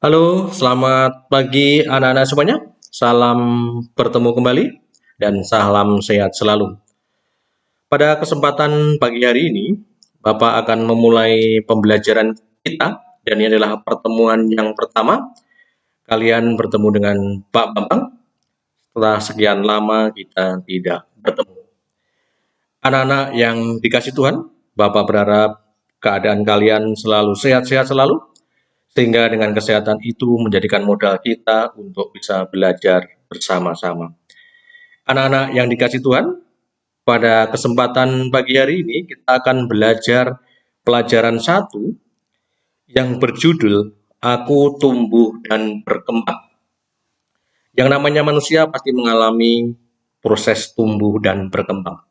Halo, selamat pagi anak-anak semuanya. Salam bertemu kembali dan salam sehat selalu. Pada kesempatan pagi hari ini, Bapak akan memulai pembelajaran kita dan ini adalah pertemuan yang pertama. Kalian bertemu dengan Pak Bambang setelah sekian lama kita tidak bertemu. Anak-anak yang dikasih Tuhan, Bapak berharap keadaan kalian selalu sehat-sehat selalu sehingga dengan kesehatan itu menjadikan modal kita untuk bisa belajar bersama-sama. Anak-anak yang dikasih Tuhan, pada kesempatan pagi hari ini kita akan belajar pelajaran satu yang berjudul Aku Tumbuh dan Berkembang. Yang namanya manusia pasti mengalami proses tumbuh dan berkembang.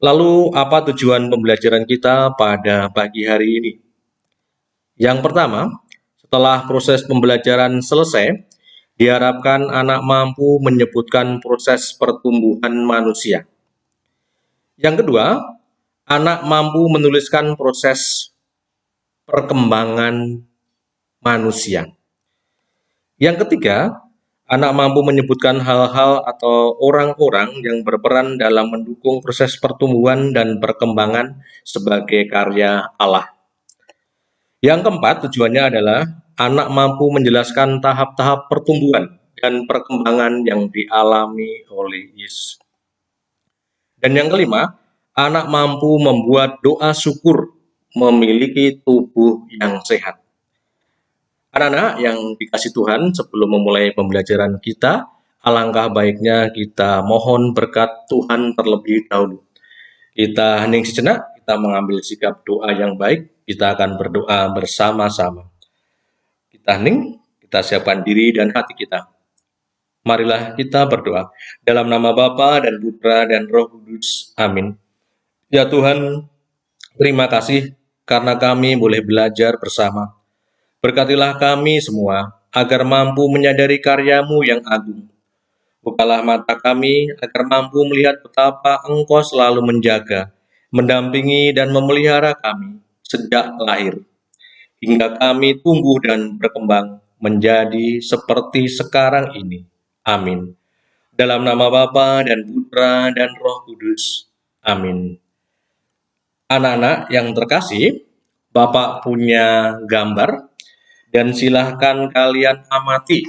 Lalu apa tujuan pembelajaran kita pada pagi hari ini? Yang pertama, setelah proses pembelajaran selesai, diharapkan anak mampu menyebutkan proses pertumbuhan manusia. Yang kedua, anak mampu menuliskan proses perkembangan manusia. Yang ketiga, anak mampu menyebutkan hal-hal atau orang-orang yang berperan dalam mendukung proses pertumbuhan dan perkembangan sebagai karya Allah. Yang keempat, tujuannya adalah anak mampu menjelaskan tahap-tahap pertumbuhan dan perkembangan yang dialami oleh Yesus. Dan yang kelima, anak mampu membuat doa syukur memiliki tubuh yang sehat. Anak-anak yang dikasih Tuhan, sebelum memulai pembelajaran kita, alangkah baiknya kita mohon berkat Tuhan terlebih dahulu. Kita hening sejenak, kita mengambil sikap doa yang baik, kita akan berdoa bersama-sama. Kita hening, kita siapkan diri dan hati kita. Marilah kita berdoa. Dalam nama Bapa dan Putra dan Roh Kudus. Amin. Ya Tuhan, terima kasih karena kami boleh belajar bersama. Berkatilah kami semua agar mampu menyadari karya-Mu yang agung. Bukalah mata kami agar mampu melihat betapa Engkau selalu menjaga, mendampingi dan memelihara kami sejak lahir, hingga kami tumbuh dan berkembang menjadi seperti sekarang ini. Amin. Dalam nama Bapa dan Putra dan Roh Kudus. Amin. Anak-anak yang terkasih, Bapak punya gambar dan silahkan kalian amati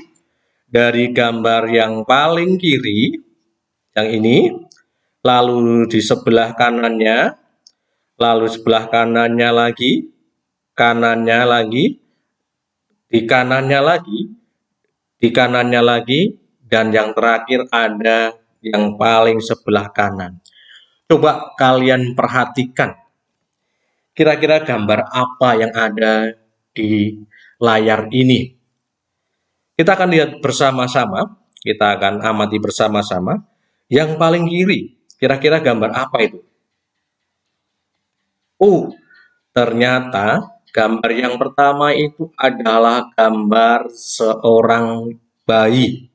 dari gambar yang paling kiri, yang ini, lalu di sebelah kanannya, lalu sebelah kanannya lagi, di kanannya lagi, di kanannya lagi, dan yang terakhir ada yang paling sebelah kanan. Coba kalian perhatikan, kira-kira gambar apa yang ada di layar ini. Kita akan lihat bersama-sama, kita akan amati bersama-sama. Yang paling kiri, kira-kira gambar apa itu? Oh, ternyata gambar yang pertama itu adalah gambar seorang bayi.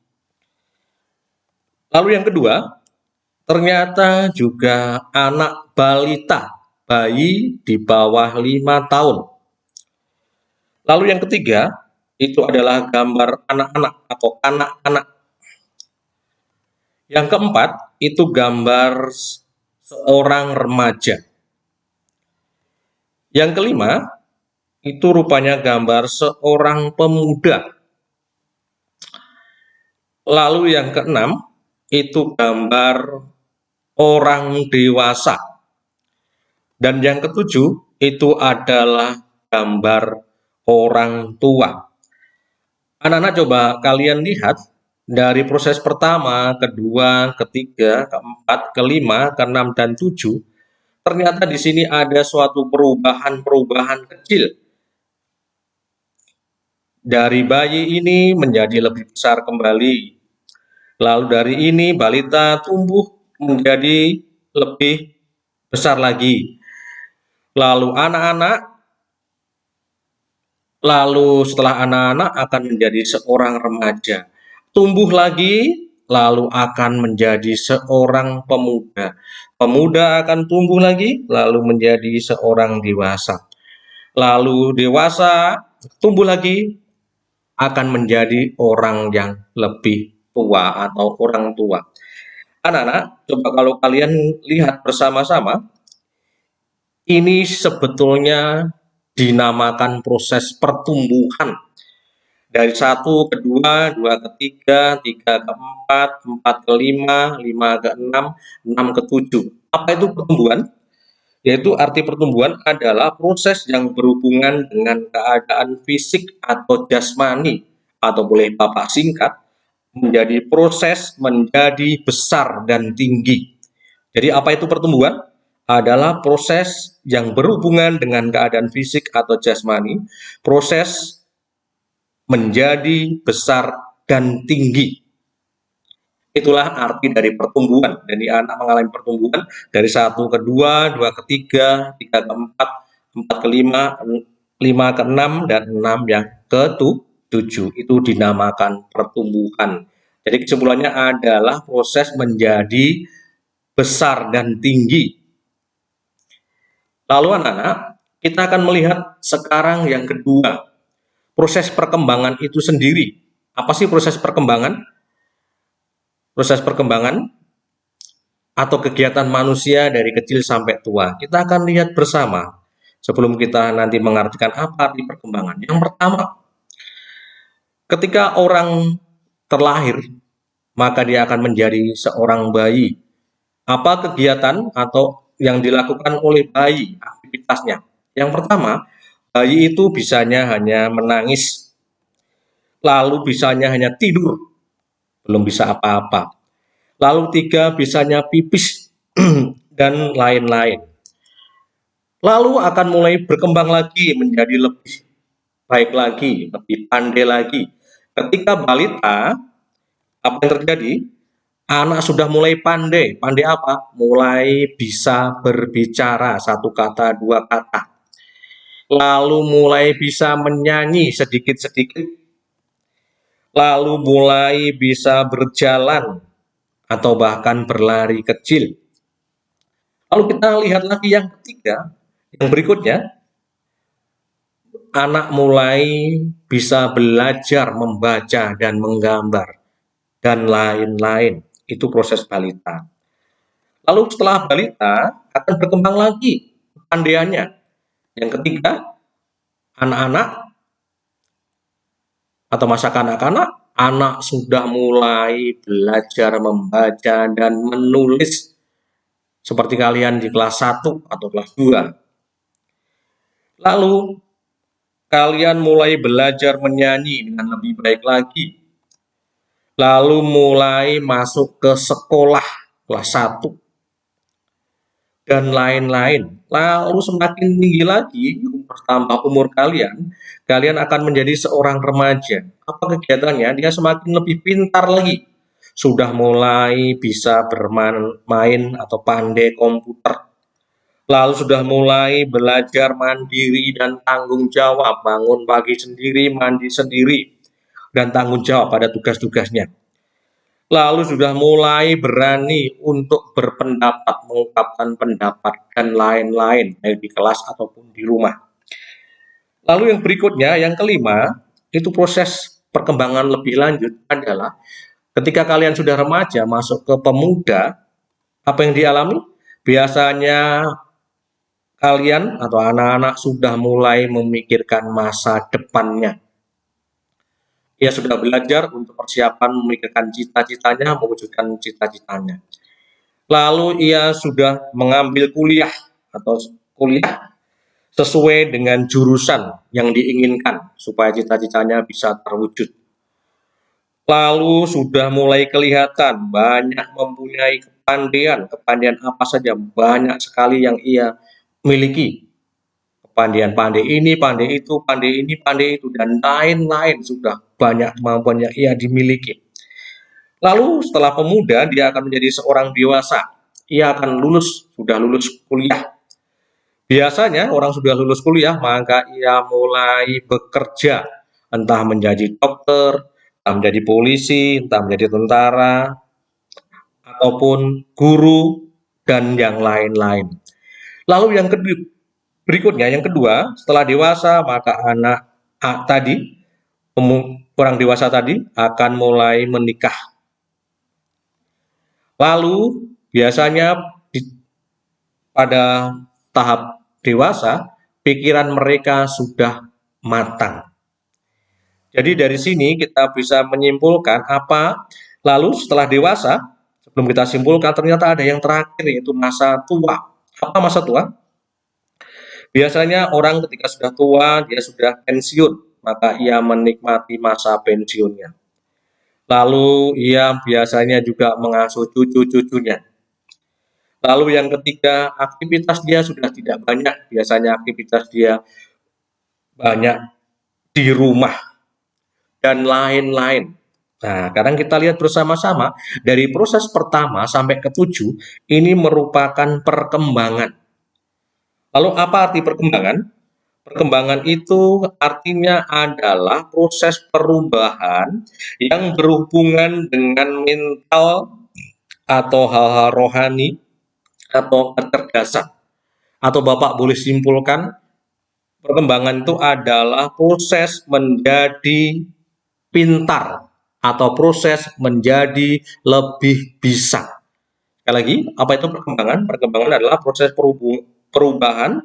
Lalu yang kedua, ternyata juga anak balita, bayi di bawah 5 tahun. Lalu yang ketiga, itu adalah gambar anak-anak atau anak-anak. Yang keempat, itu gambar seorang remaja. Yang kelima, itu rupanya gambar seorang pemuda. Lalu yang keenam, itu gambar orang dewasa. Dan yang ketujuh, itu adalah gambar orang tua. Anak-anak coba kalian lihat dari proses pertama, kedua, ketiga, keempat, kelima, keenam, dan tujuh. Ternyata di sini ada suatu perubahan-perubahan kecil. Dari bayi ini menjadi lebih besar kembali. Lalu dari ini balita tumbuh menjadi lebih besar lagi. Lalu setelah anak-anak akan menjadi seorang remaja. Tumbuh lagi, lalu akan menjadi seorang pemuda. Pemuda akan tumbuh lagi, lalu menjadi seorang dewasa. Lalu dewasa tumbuh lagi, akan menjadi orang yang lebih tua atau orang tua. Anak-anak, coba kalau kalian lihat bersama-sama, ini sebetulnya dinamakan proses pertumbuhan dari satu ke dua, dua ke tiga, tiga ke empat, empat ke lima, lima ke enam, enam ke tujuh. Apa itu pertumbuhan? Yaitu arti pertumbuhan adalah proses yang berhubungan dengan keadaan fisik atau jasmani, atau boleh Bapak singkat, menjadi proses menjadi besar dan tinggi. Jadi apa itu pertumbuhan? Adalah proses yang berhubungan dengan keadaan fisik atau jasmani, proses menjadi besar dan tinggi. Itulah arti dari pertumbuhan. Jadi anak mengalami pertumbuhan dari satu ke dua, dua ke tiga, tiga ke empat, empat ke lima, lima ke enam, dan enam yang ke tujuh. Itu dinamakan pertumbuhan. Jadi kesimpulannya adalah proses menjadi besar dan tinggi. Lalu anak-anak, kita akan melihat sekarang yang kedua, proses perkembangan itu sendiri. Apa sih proses perkembangan? Proses perkembangan atau kegiatan manusia dari kecil sampai tua. Kita akan lihat bersama sebelum kita nanti mengartikan apa arti perkembangan. Yang pertama, ketika orang terlahir, maka dia akan menjadi seorang bayi. Apa kegiatan atau yang dilakukan oleh bayi, aktivitasnya? Yang pertama, bayi itu bisanya hanya menangis, lalu bisanya hanya tidur, belum bisa apa-apa. Lalu tiga, bisanya pipis, dan lain-lain. Lalu akan mulai berkembang lagi menjadi lebih baik lagi, lebih pandai lagi. Ketika balita, apa yang terjadi? Anak sudah mulai pandai. Pandai apa? Mulai bisa berbicara satu kata, dua kata. Lalu mulai bisa menyanyi sedikit-sedikit. Lalu mulai bisa berjalan atau bahkan berlari kecil. Lalu kita lihat lagi yang ketiga, yang berikutnya, anak mulai bisa belajar membaca dan menggambar, dan lain-lain. Itu proses balita. Lalu setelah balita akan berkembang lagi kepandaiannya. Yang ketiga, anak-anak atau masa kanak-kanak, anak sudah mulai belajar membaca dan menulis seperti kalian di kelas 1 atau kelas 2. Lalu kalian mulai belajar menyanyi dengan lebih baik lagi. Lalu mulai masuk ke sekolah kelas 1 dan lain-lain. Lalu semakin tinggi lagi bertambah umur kalian, kalian akan menjadi seorang remaja. Apa kegiatannya? Dia semakin lebih pintar lagi. Sudah mulai bisa bermain atau pandai komputer. Lalu sudah mulai belajar mandiri dan tanggung jawab, bangun pagi sendiri, mandi sendiri, dan tanggung jawab pada tugas-tugasnya. Lalu sudah mulai berani untuk berpendapat, mengungkapkan pendapat, dan lain-lain, baik di kelas ataupun di rumah. Lalu yang berikutnya, yang kelima, itu proses perkembangan lebih lanjut adalah ketika kalian sudah remaja, masuk ke pemuda, apa yang dialami? Biasanya kalian atau anak-anak sudah mulai memikirkan masa depannya. Ia sudah belajar untuk persiapan memikirkan cita-citanya, mewujudkan cita-citanya. Lalu ia sudah mengambil kuliah atau kuliah sesuai dengan jurusan yang diinginkan supaya cita-citanya bisa terwujud. Lalu sudah mulai kelihatan banyak mempunyai kepandaian apa saja, banyak sekali yang ia miliki. Kepandaian pandai ini, pandai itu, pandai ini, pandai itu, dan lain-lain, sudah banyak kemampuan yang ia dimiliki. Lalu setelah pemuda, dia akan menjadi seorang dewasa. Ia akan sudah lulus kuliah. Biasanya orang sudah lulus kuliah, maka ia mulai bekerja. Entah menjadi dokter, entah menjadi polisi, entah menjadi tentara, ataupun guru, dan yang lain-lain. Lalu yang berikutnya, yang kedua, setelah dewasa, maka anak tadi orang dewasa tadi akan mulai menikah. Lalu biasanya pada tahap dewasa, pikiran mereka sudah matang. Jadi dari sini kita bisa menyimpulkan apa, lalu setelah dewasa, sebelum kita simpulkan ternyata ada yang terakhir yaitu masa tua. Apa masa tua? Biasanya orang ketika sudah tua, dia sudah pensiun, maka ia menikmati masa pensiunnya. Lalu ia biasanya juga mengasuh cucu-cucunya. Lalu yang ketiga, aktivitas dia sudah tidak banyak, biasanya aktivitas dia banyak di rumah dan lain-lain. Nah, sekarang kita lihat bersama-sama dari proses pertama sampai ke-7 ini merupakan perkembangan. Lalu apa arti perkembangan? Perkembangan itu artinya adalah proses perubahan yang berhubungan dengan mental atau hal-hal rohani atau kecerdasan. Atau Bapak boleh simpulkan, perkembangan itu adalah proses menjadi pintar atau proses menjadi lebih bisa. Sekali lagi, apa itu perkembangan? Perkembangan adalah proses perubahan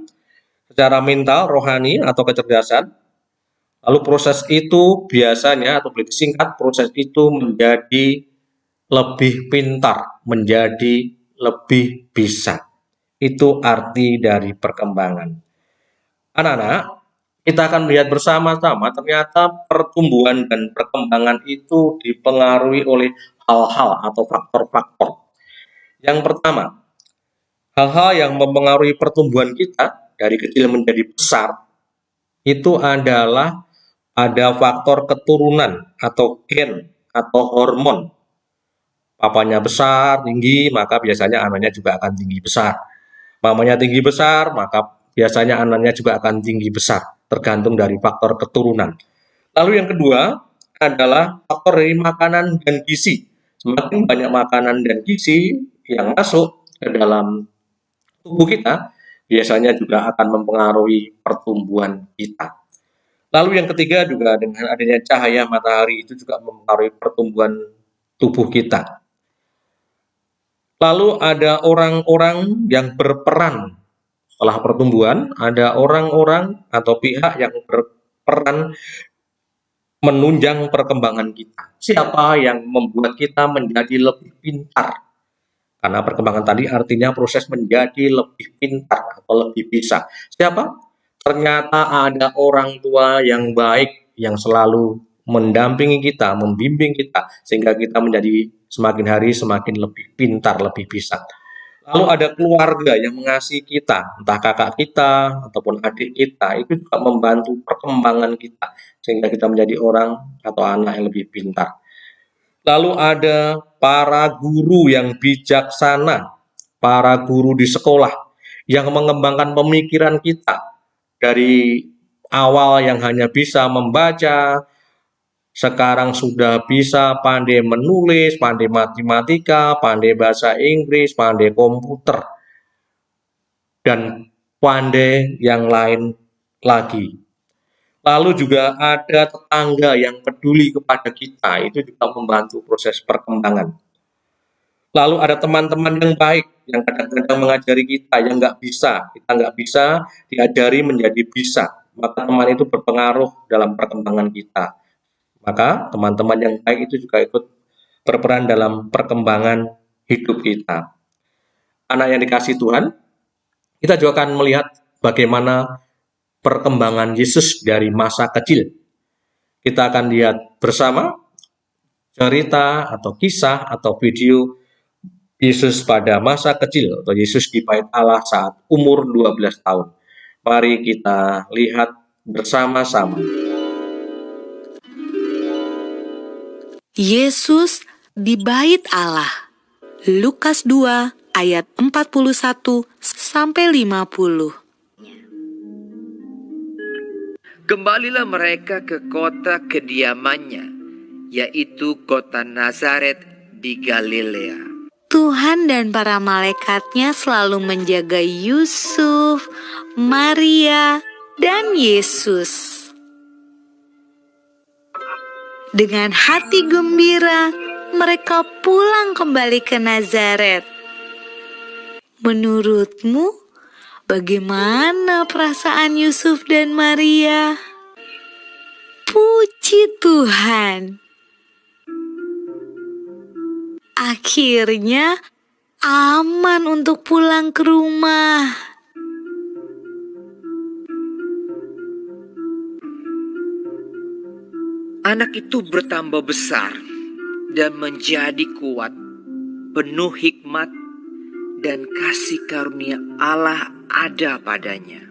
secara mental, rohani, atau kecerdasan. Lalu proses itu biasanya, atau boleh disingkat, proses itu menjadi lebih pintar, menjadi lebih bisa. Itu arti dari perkembangan. Anak-anak, kita akan melihat bersama-sama ternyata pertumbuhan dan perkembangan itu dipengaruhi oleh hal-hal atau faktor-faktor. Yang pertama, hal-hal yang mempengaruhi pertumbuhan kita dari kecil menjadi besar itu adalah ada faktor keturunan atau gen atau hormon. Papanya besar, tinggi, maka biasanya anaknya juga akan tinggi besar. Mamanya tinggi besar, maka biasanya anaknya juga akan tinggi besar, tergantung dari faktor keturunan. Lalu yang kedua adalah faktor dari makanan dan gizi. Semakin banyak makanan dan gizi yang masuk ke dalam tubuh kita, biasanya juga akan mempengaruhi pertumbuhan kita. Lalu yang ketiga juga dengan adanya cahaya matahari itu juga mempengaruhi pertumbuhan tubuh kita. Lalu ada orang-orang yang berperan setelah pertumbuhan, ada orang-orang atau pihak yang berperan menunjang perkembangan kita. Siapa yang membuat kita menjadi lebih pintar? Karena perkembangan tadi artinya proses menjadi lebih pintar atau lebih bisa. Siapa? Ternyata ada orang tua yang baik yang selalu mendampingi kita, membimbing kita, sehingga kita menjadi semakin hari semakin lebih pintar, lebih bisa. Lalu ada keluarga yang mengasihi kita, entah kakak kita ataupun adik kita, itu juga membantu perkembangan kita, sehingga kita menjadi orang atau anak yang lebih pintar. Lalu ada para guru yang bijaksana, para guru di sekolah yang mengembangkan pemikiran kita dari awal yang hanya bisa membaca, sekarang sudah bisa pandai menulis, pandai matematika, pandai bahasa Inggris, pandai komputer, dan pandai yang lain lagi. Lalu juga ada tetangga yang peduli kepada kita, itu juga membantu proses perkembangan. Lalu ada teman-teman yang baik, yang kadang-kadang mengajari kita, yang kita nggak bisa diajari menjadi bisa. Maka teman itu berpengaruh dalam perkembangan kita. Maka teman-teman yang baik itu juga ikut berperan dalam perkembangan hidup kita. Anak yang dikasihi Tuhan, kita juga akan melihat bagaimana perkembangan Yesus dari masa kecil. Kita akan lihat bersama cerita atau kisah atau video Yesus pada masa kecil atau Yesus di bait Allah saat umur 12 tahun. Mari kita lihat bersama-sama. Yesus di bait Allah. Lukas 2 ayat 41 sampai 50. Kembalilah mereka ke kota kediamannya, yaitu kota Nazaret di Galilea. Tuhan dan para malaikatnya selalu menjaga Yusuf, Maria, dan Yesus. Dengan hati gembira, mereka pulang kembali ke Nazaret. Menurutmu, bagaimana perasaan Yusuf dan Maria? Puji Tuhan! Akhirnya aman untuk pulang ke rumah. Anak itu bertambah besar dan menjadi kuat, penuh hikmat dan kasih karunia Allah ada padanya.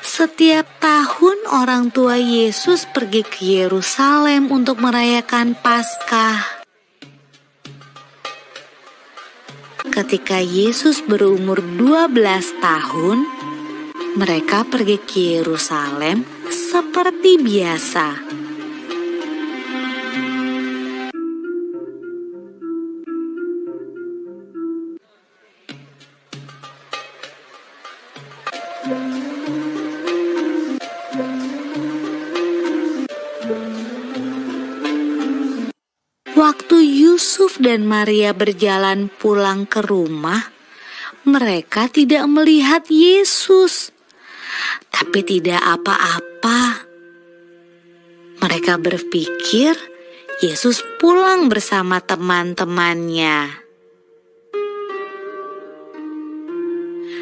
Setiap tahun orang tua Yesus pergi ke Yerusalem untuk merayakan Paskah. Ketika Yesus berumur 12 tahun, mereka pergi ke Yerusalem seperti biasa. Waktu Yusuf dan Maria berjalan pulang ke rumah, mereka tidak melihat Yesus. Tapi tidak apa-apa. Mereka berpikir Yesus pulang bersama teman-temannya.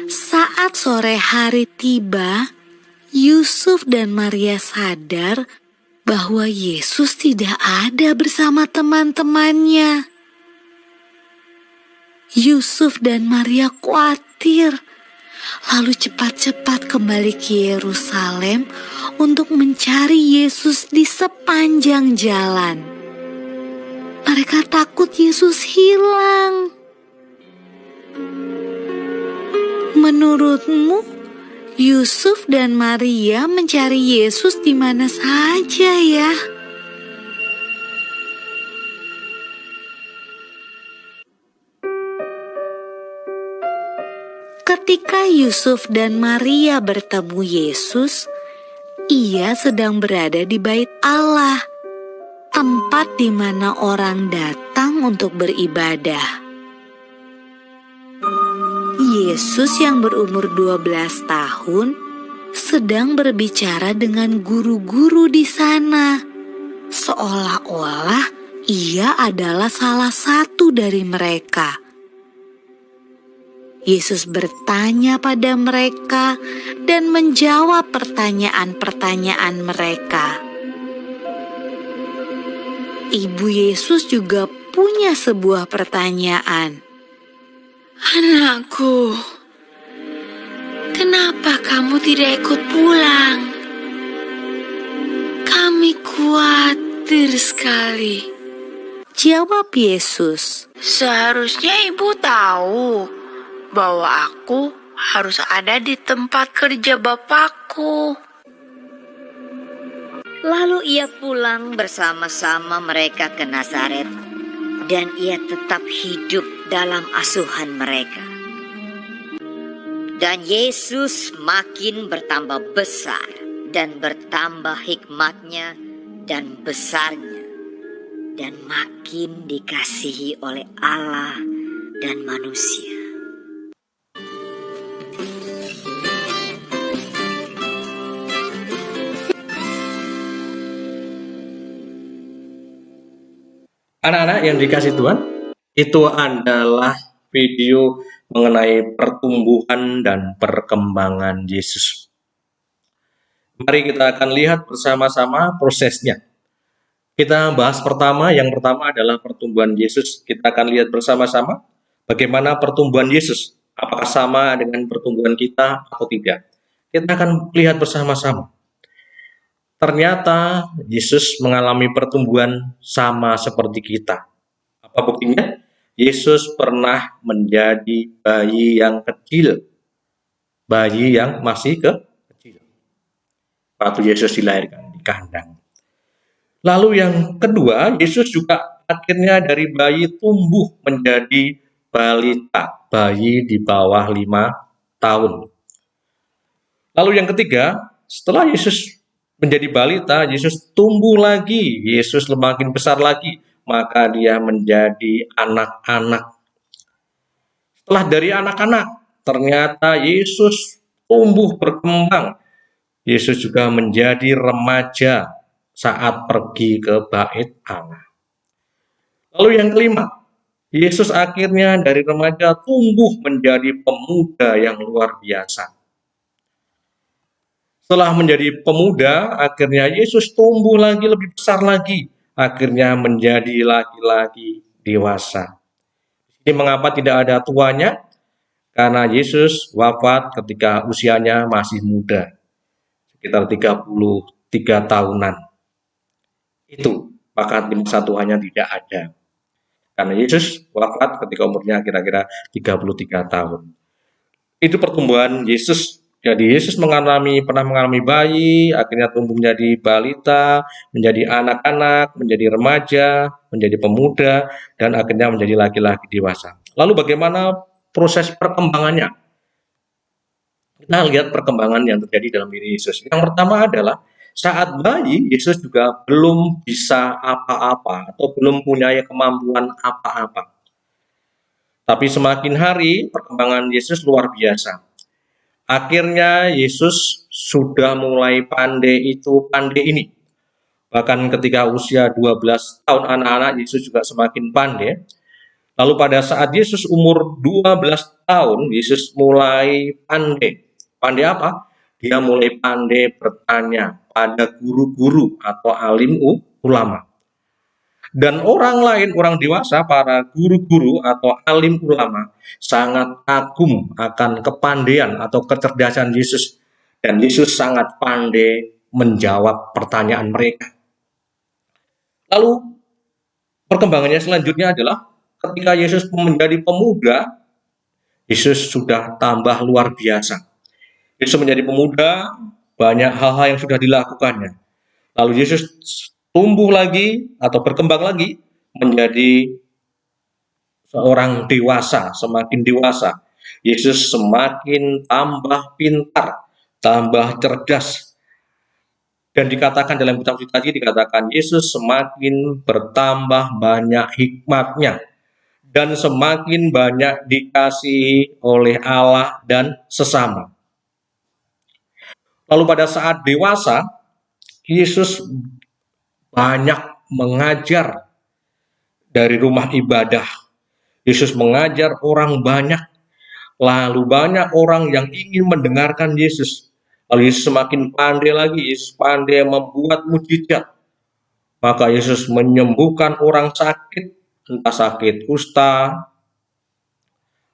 Saat sore hari tiba, Yusuf dan Maria sadar bahwa Yesus tidak ada bersama teman-temannya. Yusuf dan Maria khawatir, lalu cepat-cepat kembali ke Yerusalem untuk mencari Yesus di sepanjang jalan. Mereka takut Yesus hilang. Menurutmu, Yusuf dan Maria mencari Yesus di mana saja ya? Ketika Yusuf dan Maria bertemu Yesus, ia sedang berada di Bait Allah, tempat di mana orang datang untuk beribadah. Yesus yang berumur 12 tahun sedang berbicara dengan guru-guru di sana, seolah-olah ia adalah salah satu dari mereka. Yesus bertanya pada mereka dan menjawab pertanyaan-pertanyaan mereka. Ibu Yesus juga punya sebuah pertanyaan. Anakku, kenapa kamu tidak ikut pulang? Kami khawatir sekali. Jawab Yesus. Seharusnya ibu tahu bahwa aku harus ada di tempat kerja Bapakku. Lalu ia pulang bersama-sama mereka ke Nazaret, dan ia tetap hidup dalam asuhan mereka. Dan Yesus makin bertambah besar dan bertambah hikmatnya dan besarnya, dan makin dikasihi oleh Allah dan manusia. Anak-anak yang dikasih Tuhan, itu adalah video mengenai pertumbuhan dan perkembangan Yesus. Mari kita akan lihat bersama-sama prosesnya. Kita bahas yang pertama adalah pertumbuhan Yesus. Kita akan lihat bersama-sama bagaimana pertumbuhan Yesus. Apakah sama dengan pertumbuhan kita atau tidak? Kita akan lihat bersama-sama. Ternyata Yesus mengalami pertumbuhan sama seperti kita. Apa buktinya? Yesus pernah menjadi bayi yang kecil. Bayi yang masih kecil. Waktu Yesus dilahirkan di kandang. Lalu yang kedua, Yesus juga akhirnya dari bayi tumbuh menjadi balita. Bayi di bawah 5 tahun. Lalu yang ketiga, setelah Yesus menjadi balita, Yesus tumbuh lagi, Yesus semakin besar lagi, maka dia menjadi anak-anak. Setelah dari anak-anak, ternyata Yesus tumbuh berkembang. Yesus juga menjadi remaja saat pergi ke bait Allah. Lalu yang kelima, Yesus akhirnya dari remaja tumbuh menjadi pemuda yang luar biasa. Setelah menjadi pemuda, akhirnya Yesus tumbuh lagi, lebih besar lagi. Akhirnya menjadi laki-laki dewasa. Ini mengapa tidak ada tuanya? Karena Yesus wafat ketika usianya masih muda, sekitar 33 tahunan. Itu, maka di masa Tuhannya tidak ada. Karena Yesus wafat ketika umurnya kira-kira 33 tahun. Itu pertumbuhan Yesus. Jadi Yesus pernah mengalami bayi, akhirnya tumbuh menjadi balita, menjadi anak-anak, menjadi remaja, menjadi pemuda, dan akhirnya menjadi laki-laki dewasa. Lalu bagaimana proses perkembangannya? Kita lihat perkembangan yang terjadi dalam diri Yesus. Yang pertama adalah saat bayi, Yesus juga belum bisa apa-apa atau belum punya kemampuan apa-apa. Tapi semakin hari perkembangan Yesus luar biasa. Akhirnya Yesus sudah mulai pandai ini. Bahkan ketika usia 12 tahun anak-anak, Yesus juga semakin pandai. Lalu pada saat Yesus umur 12 tahun, Yesus mulai pandai. Pandai apa? Dia mulai pandai bertanya pada guru-guru atau alim ulama. Dan orang lain, orang dewasa, para guru-guru atau alim ulama sangat kagum akan kepandaian atau kecerdasan Yesus. Dan Yesus sangat pandai menjawab pertanyaan mereka. Lalu perkembangannya selanjutnya adalah ketika Yesus menjadi pemuda, Yesus sudah tambah luar biasa. Yesus menjadi pemuda, banyak hal-hal yang sudah dilakukannya. Lalu Yesus tumbuh lagi atau berkembang lagi menjadi seorang dewasa, semakin dewasa. Yesus semakin tambah pintar, tambah cerdas. Dan dikatakan dalam kitab suci tadi, dikatakan Yesus semakin bertambah banyak hikmatnya dan semakin banyak dikasihi oleh Allah dan sesama. Lalu pada saat dewasa, Yesus banyak mengajar dari rumah ibadah. Yesus mengajar orang banyak. Lalu banyak orang yang ingin mendengarkan Yesus. Lalu Yesus semakin pandai lagi. Yesus pandai membuat mujizat. Maka Yesus menyembuhkan orang sakit. Entah sakit kusta,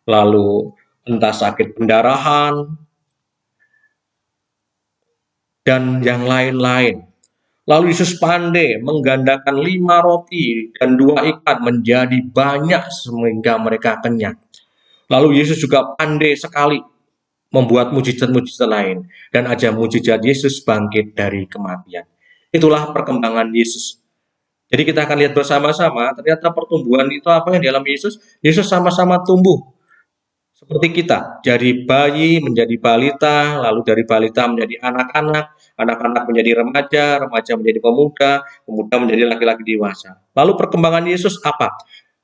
lalu entah sakit pendarahan, dan yang lain-lain. Lalu Yesus pandai menggandakan 5 roti dan 2 ikan menjadi banyak sehingga mereka kenyang. Lalu Yesus juga pandai sekali membuat mujizat-mujizat lain. Dan aja mujizat Yesus bangkit dari kematian. Itulah perkembangan Yesus. Jadi kita akan lihat bersama-sama, ternyata pertumbuhan itu apa yang dialami Yesus. Yesus sama-sama tumbuh. Seperti kita, dari bayi menjadi balita, lalu dari balita menjadi anak-anak, anak-anak menjadi remaja, remaja menjadi pemuda, pemuda menjadi laki-laki dewasa. Lalu perkembangan Yesus apa?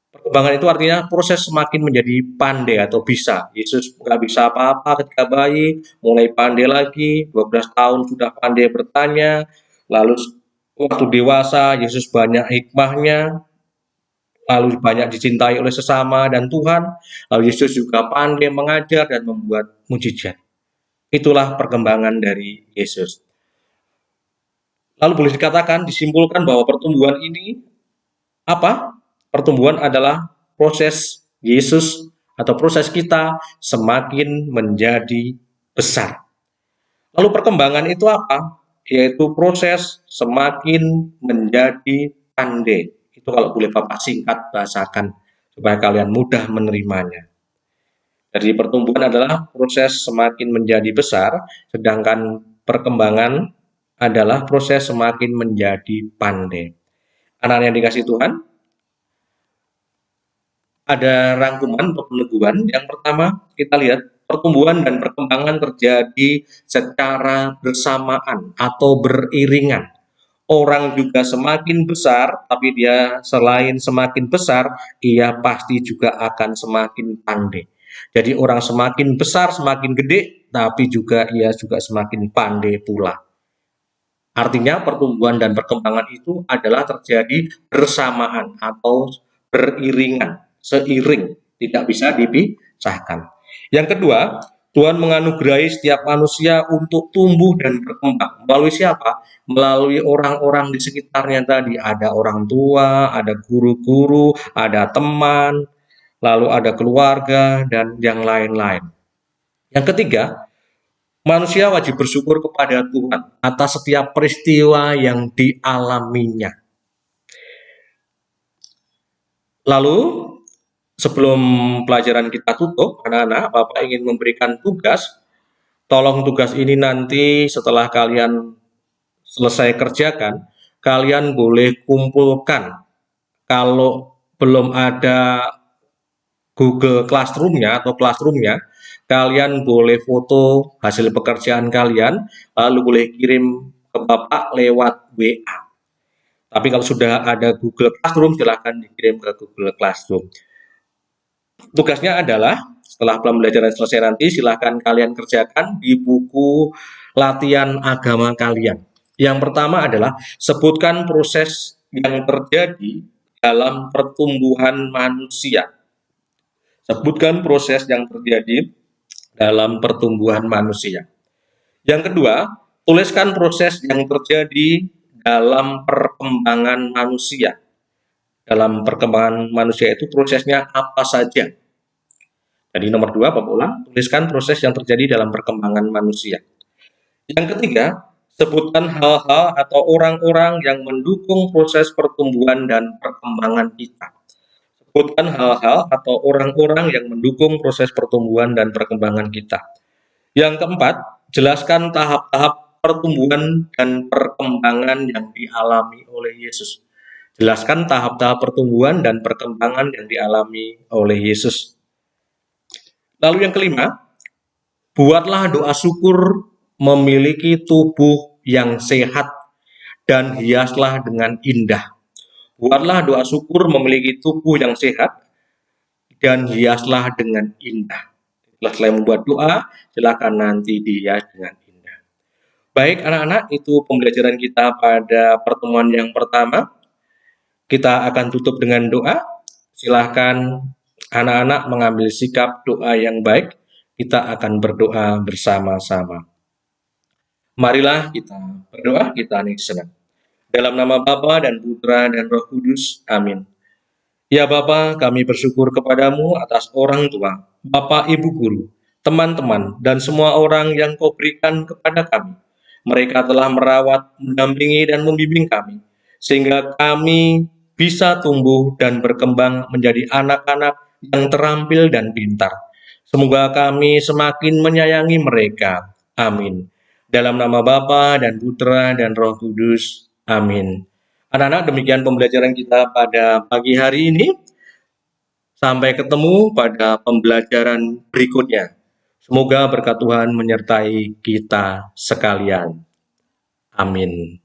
Perkembangan itu artinya proses semakin menjadi pandai atau bisa. Yesus nggak bisa apa-apa ketika bayi, mulai pandai lagi, 12 tahun sudah pandai bertanya, lalu waktu dewasa, Yesus banyak hikmahnya, lalu banyak dicintai oleh sesama dan Tuhan, lalu Yesus juga pandai mengajar dan membuat mujizat. Itulah perkembangan dari Yesus. Lalu boleh dikatakan, disimpulkan bahwa pertumbuhan ini apa? Pertumbuhan adalah proses Yesus atau proses kita semakin menjadi besar. Lalu perkembangan itu apa? Yaitu proses semakin menjadi pandai. Itu kalau boleh Bapak singkat bahasakan supaya kalian mudah menerimanya. Jadi pertumbuhan adalah proses semakin menjadi besar, sedangkan perkembangan adalah proses semakin menjadi pandai. Anak-anak yang dikasih Tuhan, ada rangkuman atau peneguhan. Yang pertama kita lihat pertumbuhan dan perkembangan terjadi secara bersamaan atau beriringan. Orang juga semakin besar, tapi dia selain semakin besar, ia pasti juga akan semakin pandai. Jadi orang semakin besar, semakin gede, tapi juga ia juga semakin pandai pula. Artinya pertumbuhan dan perkembangan itu adalah terjadi bersamaan atau beriringan, seiring, tidak bisa dipisahkan. Yang kedua, Tuhan menganugerahi setiap manusia untuk tumbuh dan berkembang. Melalui siapa? Melalui orang-orang di sekitarnya tadi. Ada orang tua, ada guru-guru, ada teman, lalu ada keluarga, dan yang lain-lain. Yang ketiga, manusia wajib bersyukur kepada Tuhan atas setiap peristiwa yang dialaminya. Lalu, sebelum pelajaran kita tutup, anak-anak, Bapak ingin memberikan tugas. Tolong tugas ini nanti setelah kalian selesai kerjakan, kalian boleh kumpulkan. Kalau belum ada Google Classroom-nya atau Classroom-nya, kalian boleh foto hasil pekerjaan kalian, lalu boleh kirim ke Bapak lewat WA. Tapi kalau sudah ada Google Classroom, silahkan dikirim ke Google Classroom. Tugasnya adalah, setelah pembelajaran selesai nanti, silahkan kalian kerjakan di buku latihan agama kalian. Yang pertama adalah, sebutkan proses yang terjadi dalam pertumbuhan manusia. Sebutkan proses yang terjadi dalam pertumbuhan manusia. Yang kedua, tuliskan proses yang terjadi dalam perkembangan manusia. Dalam perkembangan manusia itu prosesnya apa saja. Jadi nomor 2, Bapak ulang, tuliskan proses yang terjadi dalam perkembangan manusia. Yang ketiga, sebutkan hal-hal atau orang-orang yang mendukung proses pertumbuhan dan perkembangan kita. Sebutkan hal-hal atau orang-orang yang mendukung proses pertumbuhan dan perkembangan kita. Yang keempat, jelaskan tahap-tahap pertumbuhan dan perkembangan yang dialami oleh Yesus. Jelaskan tahap-tahap pertumbuhan dan perkembangan yang dialami oleh Yesus. Lalu yang kelima, buatlah doa syukur memiliki tubuh yang sehat dan hiaslah dengan indah. Buatlah doa syukur memiliki tubuh yang sehat dan hiaslah dengan indah. Setelah membuat doa, silakan nanti dihias dengan indah. Baik anak-anak, itu pembelajaran kita pada pertemuan yang pertama. Kita akan tutup dengan doa. Silahkan anak-anak mengambil sikap doa yang baik. Kita akan berdoa bersama-sama. Marilah kita berdoa, kita senang. Dalam nama Bapa dan Putra dan Roh Kudus. Amin. Ya Bapa, kami bersyukur kepadamu atas orang tua, Bapak, Ibu Guru, teman-teman, dan semua orang yang Kau berikan kepada kami. Mereka telah merawat, mendampingi, dan membimbing kami, sehingga kami bisa tumbuh dan berkembang menjadi anak-anak yang terampil dan pintar. Semoga kami semakin menyayangi mereka. Amin. Dalam nama Bapa dan Putra dan Roh Kudus. Amin. Anak-anak, demikian pembelajaran kita pada pagi hari ini. Sampai ketemu pada pembelajaran berikutnya. Semoga berkat Tuhan menyertai kita sekalian. Amin.